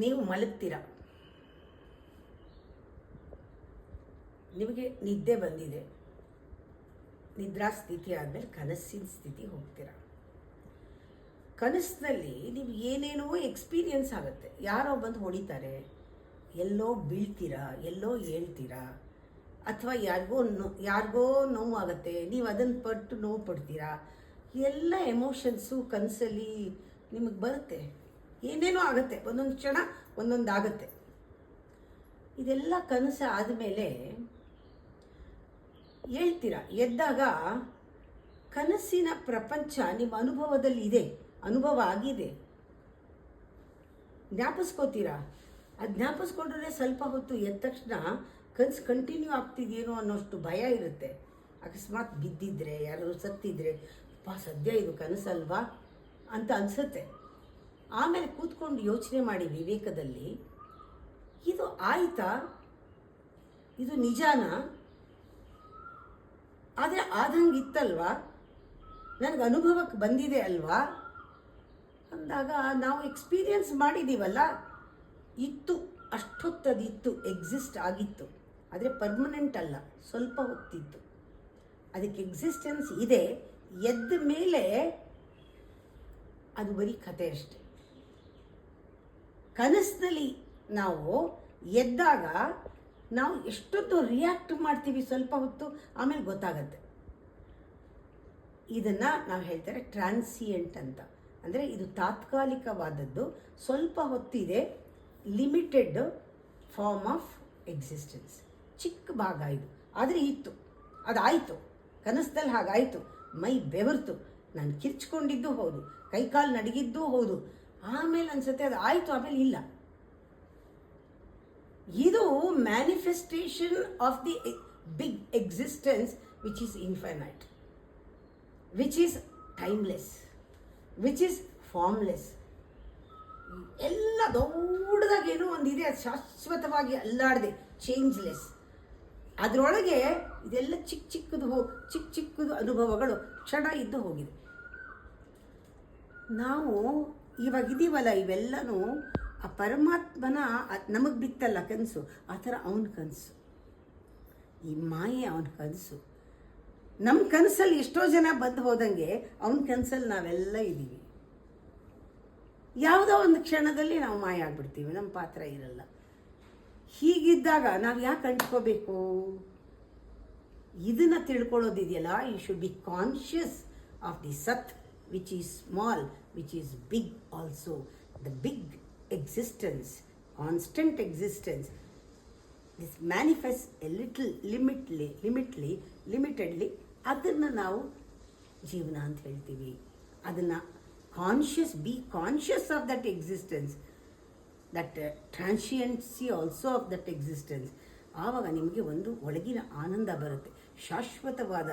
ನೀವು ಮಲಗ್ತೀರ, ನಿಮಗೆ ನಿದ್ದೆ ಬಂದಿದೆ, ನಿದ್ರಾ ಸ್ಥಿತಿ ಆದಮೇಲೆ ಕನಸಿನ ಸ್ಥಿತಿ ಹೋಗ್ತೀರ. ಕನಸಿನಲ್ಲಿ ನೀವು ಏನೇನೋ ಎಕ್ಸ್ಪೀರಿಯನ್ಸ್ ಆಗುತ್ತೆ. ಯಾರೋ ಬಂದು ಹೊಡಿತಾರೆ, ಎಲ್ಲೋ ಬೀಳ್ತೀರಾ, ಎಲ್ಲೋ ಹೇಳ್ತೀರಾ, ಅಥವಾ ಯಾರಿಗೋ ನೋವು ಆಗುತ್ತೆ, ನೀವು ಅದನ್ನು ಪಟ್ಟು ನೋವು ಪಡ್ತೀರಾ. ಎಲ್ಲ ಎಮೋಷನ್ಸು ಕನಸಲ್ಲಿ ನಿಮಗೆ ಬರುತ್ತೆ. ಏನೇನೋ ಆಗುತ್ತೆ, ಒಂದೊಂದು ಕ್ಷಣ ಒಂದೊಂದು ಆಗುತ್ತೆ. ಇದೆಲ್ಲ ಕನಸು ಆದಮೇಲೆ ಹೇಳ್ತೀರ, ಎದ್ದಾಗ ಕನಸಿನ ಪ್ರಪಂಚ ನಿಮ್ಮ ಅನುಭವದಲ್ಲಿ ಇದೆ, ಅನುಭವ ಆಗಿದೆ, ಜ್ಞಾಪಿಸ್ಕೋತೀರಾ. ಅದು ಜ್ಞಾಪಿಸ್ಕೊಂಡ್ರೆ ಸ್ವಲ್ಪ ಹೊತ್ತು ಎದ್ದ ತಕ್ಷಣ ಕನಸು ಕಂಟಿನ್ಯೂ ಆಗ್ತಿದೆಯೇನೋ ಅನ್ನೋಷ್ಟು ಭಯ ಇರುತ್ತೆ. ಅಕಸ್ಮಾತ್ ಬಿದ್ದಿದ್ರೆ, ಯಾರು ಸತ್ತಿದ್ರೆ, ಸದ್ಯ ಇದು ಕನಸಲ್ವಾ ಅಂತ ಅನಿಸುತ್ತೆ. ಆಮೇಲೆ ಕೂತ್ಕೊಂಡು ಯೋಚನೆ ಮಾಡಿ ವಿವೇಕದಲ್ಲಿ, ಇದು ಆಯ್ತಾ, ಇದು ನಿಜಾನಾ, ಆದರೆ ಆದಂಗೆ ಇತ್ತಲ್ವಾ, ನನಗೆ ಅನುಭವಕ್ಕೆ ಬಂದಿದೆ ಅಲ್ವಾ ಅಂದಾಗ ನಾವು ಎಕ್ಸ್ಪೀರಿಯನ್ಸ್ ಮಾಡಿದ್ದೀವಲ್ಲ, ಇತ್ತು, ಅಷ್ಟೊತ್ತದಿತ್ತು, ಎಕ್ಸಿಸ್ಟ್ ಆಗಿತ್ತು, ಆದರೆ ಪರ್ಮನೆಂಟ್ ಅಲ್ಲ, ಸ್ವಲ್ಪ ಹೊತ್ತಿತ್ತು, ಅದಕ್ಕೆ ಎಕ್ಸಿಸ್ಟೆನ್ಸ್ ಇದೆ. ಎದ್ದ ಮೇಲೆ ಅದು ಬರೀ ಕತೆ ಅಷ್ಟೆ. ಕನಸಿನಲ್ಲಿ ನಾವು ಎದ್ದಾಗ ನಾವು ಎಷ್ಟೊತ್ತು ರಿಯಾಕ್ಟ್ ಮಾಡ್ತೀವಿ, ಸ್ವಲ್ಪ ಹೊತ್ತು ಆಮೇಲೆ ಗೊತ್ತಾಗತ್ತೆ. ಇದನ್ನು ನಾವು ಹೇಳ್ತಾರೆ ಟ್ರಾನ್ಸಿಯೆಂಟ್ ಅಂತ. ಅಂದರೆ ಇದು ತಾತ್ಕಾಲಿಕವಾದದ್ದು, ಸ್ವಲ್ಪ ಹೊತ್ತಿದೆ, ಲಿಮಿಟೆಡ್ ಫಾರ್ಮ್ ಆಫ್ ಎಕ್ಸಿಸ್ಟೆನ್ಸ್, ಚಿಕ್ಕ ಭಾಗ ಇದು. ಆದರೆ ಇತ್ತು, ಅದಾಯಿತು, ಕನಸದಲ್ಲಿ ಹಾಗಾಯಿತು, ಮೈ ಬೆವರ್ತು, ನಾನು ಕಿರ್ಚ್ಕೊಂಡಿದ್ದು ಹೌದು, ಕೈಕಾಲು ನಡಗಿದ್ದೂ ಹೌದು, ಆಮೇಲೆ ಅನ್ಸುತ್ತೆ ಅದು ಆಯಿತು, ಆಮೇಲೆ ಇಲ್ಲ. ಇದು manifestation of the big existence which is infinite, which is timeless, which is formless. ಎಲ್ಲ ದೊಡ್ಡದಾಗೇನೋ ಒಂದಿದೆ, ಅದು ಶಾಶ್ವತವಾಗಿ ಅಲ್ಲಾಡದೆ, ಚೇಂಜ್ಲೆಸ್. ಅದರೊಳಗೆ ಇದೆಲ್ಲ ಚಿಕ್ಕ ಚಿಕ್ಕದು ಅನುಭವಗಳು ಕ್ಷಣ ಇದ್ದು ಹೋಗಿದೆ. ನಾವು ಇವಾಗಿದ್ದೀವಲ್ಲ, ಇವೆಲ್ಲನೂ ಆ ಪರಮಾತ್ಮನ ನಮಗೆ ಬಿತ್ತಲ್ಲ ಕನಸು, ಆ ಥರ ಅವನ ಕನಸು, ಈ ಮಾಯೆ ಅವನ ಕನಸು. ನಮ್ಮ ಕನಸಲ್ಲಿ ಎಷ್ಟೋ ಜನ ಬಂದು ಹೋದಂಗೆ ಅವನ ಕನಸಲ್ಲಿ ನಾವೆಲ್ಲ ಇದ್ದೀವಿ. ಯಾವುದೋ ಒಂದು ಕ್ಷಣದಲ್ಲಿ ನಾವು ಮಾಯ ಆಗ್ಬಿಡ್ತೀವಿ, ನಮ್ಮ ಪಾತ್ರ ಇರಲ್ಲ. ಹೀಗಿದ್ದಾಗ ನಾವು ಯಾಕೆ ಅಂಟ್ಕೋಬೇಕು? ಇದನ್ನು ತಿಳ್ಕೊಳ್ಳೋದಿದೆಯಲ್ಲ, you should be conscious of the ಸತ್ which is small, which is big also. The big existence, constant existence, this manifests a little limitedly. ಅದನ್ನು ನಾವು ಜೀವನ ಅಂತ ಹೇಳ್ತೀವಿ. ಅದನ್ನು be conscious of that existence, that transiency also of that existence. ಆವಾಗ ನಿಮಗೆ ಒಂದು ಒಳಗಿನ ಆನಂದ ಬರುತ್ತೆ, ಶಾಶ್ವತವಾದ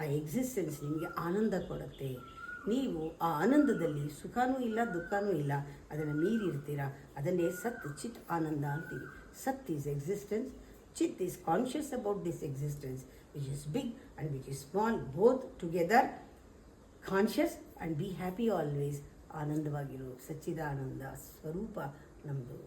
ಆ ಎಕ್ಸಿಸ್ಟೆನ್ಸ್ ನಿಮಗೆ ಆನಂದ ಕೊಡುತ್ತೆ. ನೀವು ಆ ಆನಂದದಲ್ಲಿ ಸುಖನೂ ಇಲ್ಲ, ದುಃಖನೂ ಇಲ್ಲ, ಅದನ್ನು ಮೀರಿರ್ತೀರ. ಅದನ್ನೇ ಸತ್ ಚಿತ್ ಆನಂದ ಅಂತೀವಿ. ಸತ್ ಈಸ್ ಎಕ್ಸಿಸ್ಟೆನ್ಸ್, ಚಿತ್ is conscious about this existence which is big and which is small, both together conscious and be happy always. ಆನಂದವಾಗಿರೋ ಸಚ್ಚಿದಾನಂದ ಸ್ವರೂಪ ನಮ್ಮದು.